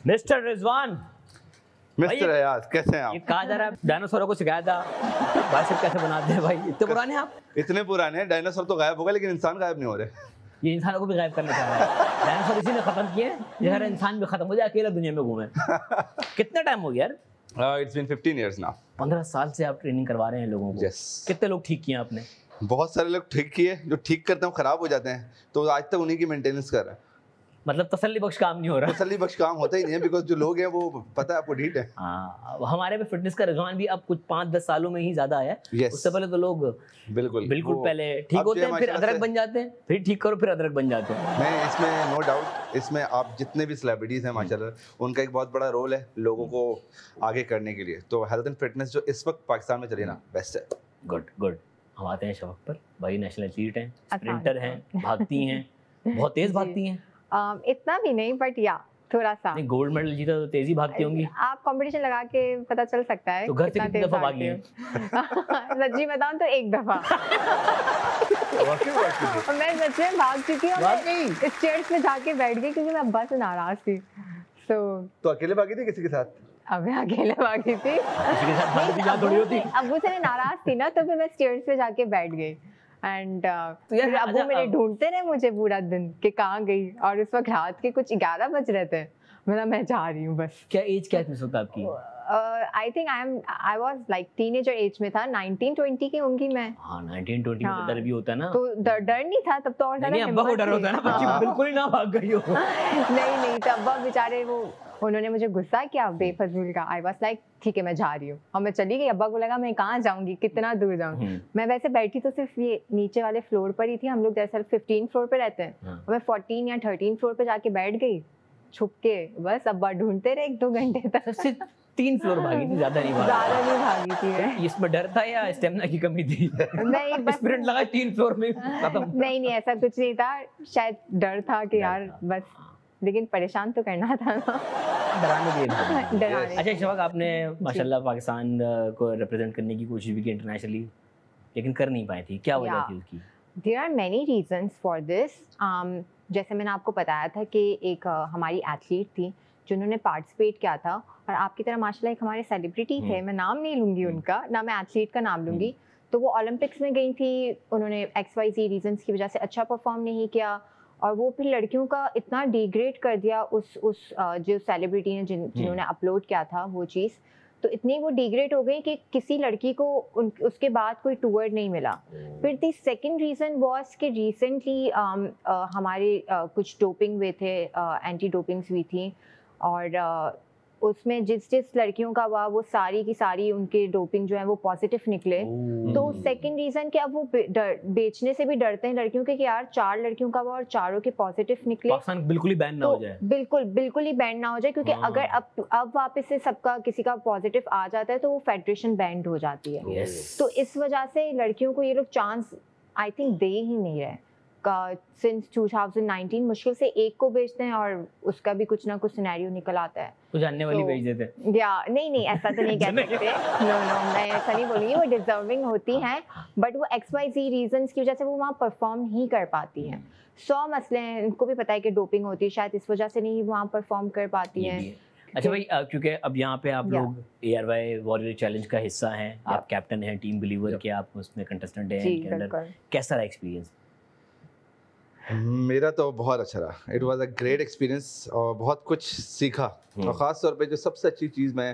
Mister Rizwan, mister Ayaz कैसे हैं ये आप? कहा जा रहा है डायनासोरों को सिखाया था बाइसेप कैसे बनाते हैं भाई, इतने पुराने हैं आप। इतने पुराने हैं, डायनासोर तो गायब हो गए लेकिन इंसान गायब नहीं हो रहे। ये इंसानों को भी गायब करना चाह रहा है। डायनासोर इसी ने खत्म किए, ये हर इंसान भी खत्म हो जाए, अकेला दुनिया में घूमे। कितना टाइम हो गया यार? It's been 15 years now. 15 साल से आप ट्रेनिंग करवा रहे हैं लोगों को। Yes. कितने लोग ठीक किए आपने? बहुत सारे लोग ठीक किए, जो ठीक करते हैं वो खराब हो जाते हैं, तो आज तक उन्हीं की मेंटेनेंस कर रहे हैं। मतलब तसल्ली बख्श काम नहीं हो रहा। तसल्ली बख्श काम होता ही नहीं है, बिकॉज जो लोग हैं वो पता है आपको ढीठ है। हाँ, अब हमारे में फिटनेस का रुझान भी अब कुछ 5-10 सालों में ही ज्यादा है। Yes. उससे पहले तो लोग बिल्कुल पहले ठीक होते हैं, फिर अदरक बन जाते हैं, फिर ठीक करो फिर अदरक बन जाते हैं। नहीं, इसमें नो डाउट, इसमें आप जितने भी सेलिब्रिटीज हैं माशाल्लाह, उनका एक बहुत बड़ा रोल है लोगों को आगे करने के लिए। तो हेल्थ एंड फिटनेस जो इस वक्त पाकिस्तान में चली ना, बेस्ट है। गुड। हम आते हैं शौक पर। भाई नेशनल एथलीट हैं, स्प्रिंटर हैं, भागती हैं, बहुत तेज भागती हैं। इतना भी नहीं, बट या थोड़ा सा। नहीं, गोल्ड मेडल जीता तो तेजी भागती होंगी। आप कंपीटिशन लगा के पता चल सकता है। तो घर से कितनी दफा भागी हैं? सच्ची बताऊं तो एक दफा। मैं सच में भाग चुकी हूँ, स्टेयर्स पे जाके बैठ गई क्योंकि मैं अब्बा से नाराज थी। तो अकेले भागी थी किसी के साथ? अब मैं अकेले भागी थी, किसी के साथ भागती क्या थोड़ी होती। अब्बू से नाराज थी ना, तो फिर मैं स्टेयर्स पे जाके बैठ गई। एंड फिर अब्बू मेरे ढूंढते रहे मुझे पूरा दिन कि कहाँ गई, और उस वक्त रात के कुछ 11 बज रहे थे। मैं जा रही हूँ बस। क्या एज क्या थी उस वक्त आपकी? I think I was like teenager age में था, 19-20 की होंगी मैं। हाँ, 19-20 में तो डर भी होता है ना। तो डर नहीं था तब तो, और नहीं, अब्बा को डर होता है ना, बच्ची बिल्कुल ही ना भाग गई हो। नहीं तो अब्बा बेचारे उन्होंने मुझे गुस्सा किया बेफजूल का। आई वाज लाइक ठीक है मैं जा रही हूँ, और मैं चली गई। अब्बा को लगा मैं कहाँ जाऊंगी, कितना दूर जाऊँ। मैं वैसे बैठी तो सिर्फ ये नीचे वाले फ्लोर पर ही थी। हम लोग दरअसल 15 फ्लोर पे रहते हैं, और मैं 14 या 13 फ्लोर पे जाके बैठ गई छुप के। बस अब्बा ढूंढते रहे 1-2 घंटे तक। सिर्फ 3 फ्लोर भागी थी, ज्यादा नहीं भागी थी मैं। इसमें डर था या स्टेमिना की कमी थी? नहीं, बस स्प्रिंट लगा 3 फ्लोर में खत्म। नहीं ऐसा कुछ नहीं था, शायद डर था कि यार बस, लेकिन परेशान तो करना था ना, डराने के लिए। डराने। अच्छा शफाक, आपने माशाल्लाह पाकिस्तान को रिप्रेजेंट करने की कोशिश भी की इंटरनेशनली, लेकिन कर नहीं पाई थी, क्या वजह थी उसकी? There are many reasons for this. जैसे मैंने आपको बताया था कि एक हमारी एथलीट थी जिन्होंने पार्टिसिपेट किया था, और आपकी तरह माशाल्लाह एक हमारे सेलिब्रिटी थे, मैं नाम नहीं लूँगी उनका, ना मैं एथलीट का नाम लूँगी। तो वो ओलंपिक्स में गई थी, उन्होंने XYZ रीजंस की वजह से अच्छा परफॉर्म नहीं किया, और वो फिर लड़कियों का इतना डिग्रेड कर दिया उस जो सेलिब्रिटी ने जिन्होंने अपलोड किया था वो चीज़, तो इतनी वो डिग्रेड हो गई कि किसी लड़की को उसके बाद कोई टूवर्ड नहीं मिला। फिर दी सेकंड रीज़न वाज कि रिसेंटली हमारे कुछ डोपिंग हुए थे, एंटी डोपिंग्स हुई थी, और उसमें जिस लड़कियों का हुआ वो सारी की सारी उनके डोपिंग जो है वो पॉजिटिव निकले। तो सेकंड रीज़न कि अब वो बेचने से भी डरते हैं लड़कियों के कि यार 4 लड़कियों का हुआ और चारों के पॉजिटिव निकले, पाकिस्तान बिल्कुल ही बैन ना हो जाए। बिल्कुल ही बैन ना हो जाए, क्योंकि अगर अब वापस से सबका किसी का पॉजिटिव आ जाता है तो वो फेडरेशन बैंड हो जाती है। तो इस वजह से लड़कियों को ये लोग चांस आई थिंक दे ही नहीं रहे। सिंस 2019 मुश्किल से एक को बेचते हैं, और उसका भी कुछ ना कुछ सिनेरियो निकल आता है। तो जानने वाली बेच देते हैं। या नहीं ऐसा तो नहीं कह सकते। नो मैं ऐसा नहीं बोलूँगी, वो डिजर्विंग होती हैं, बट वो XYZ रीजंस की वजह से वो वहाँ परफॉर्म नहीं कर पाती हैं। 100 मसले हैं, उनको भी पता है कि डोपिंग होती है, शायद इस वजह से नहीं वहाँ परफॉर्म कर पाती हैं। अच्छा भाई, क्योंकि अब यहाँ पे आप लोग ARY वॉरियर चैलेंज का हिस्सा हैं, आप कैप्टन हैं टीम बिलीवर के, आप उसमें कंटेस्टेंट हैं, कैसा रहा एक्सपीरियंस? मेरा तो बहुत अच्छा रहा। It was a great experience, और बहुत कुछ सीखा। और ख़ास तौर पे जो सबसे अच्छी चीज़ मैं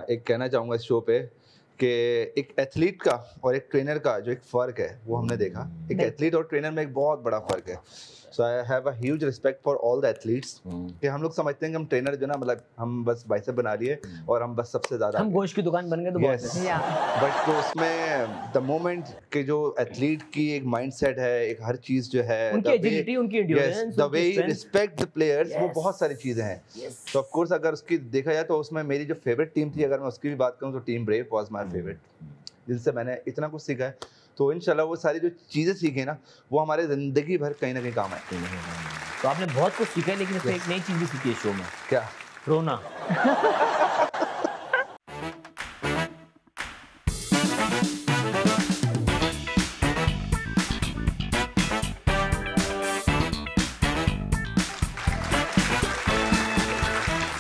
एक कहना चाहूँगा इस शो पे, कि एक एथलीट का और एक ट्रेनर का जो एक फ़र्क है वो हमने देखा। एक एथलीट और ट्रेनर में एक बहुत बड़ा फ़र्क है। So I have a huge respect for all the athletes. कि हम लोग समझते हैं कि हम ट्रेनर जो ना, मतलब हम बस बाइसेप बना लिए और हम बस सबसे ज़्यादा हम गोश्त की दुकान बन गए तो बहुत है। बट तो उसमें द मोमेंट के जो एथलीट की एक माइंडसेट है, एक हर चीज़ जो है, उनकी एजिलिटी, उनकी endurance, the way he respect the players, वो बहुत सारी चीज़ें हैं। तो ऑफ कोर्स अगर उसकी देखा जाए तो उसमें मेरी जो फेवरेट टीम थी, अगर मैं उसकी भी बात करूँ तो team brave was my favourite, जिनसे मैंने इतना कुछ सीखा है। तो इंशाल्लाह वो सारी जो चीज़ें सीखी ना, वो हमारे ज़िंदगी भर कहीं ना कहीं काम आए। तो आपने बहुत कुछ सीखा है, लेकिन इसमें एक नई चीज़ भी सीखी है शो में। क्या? रोना।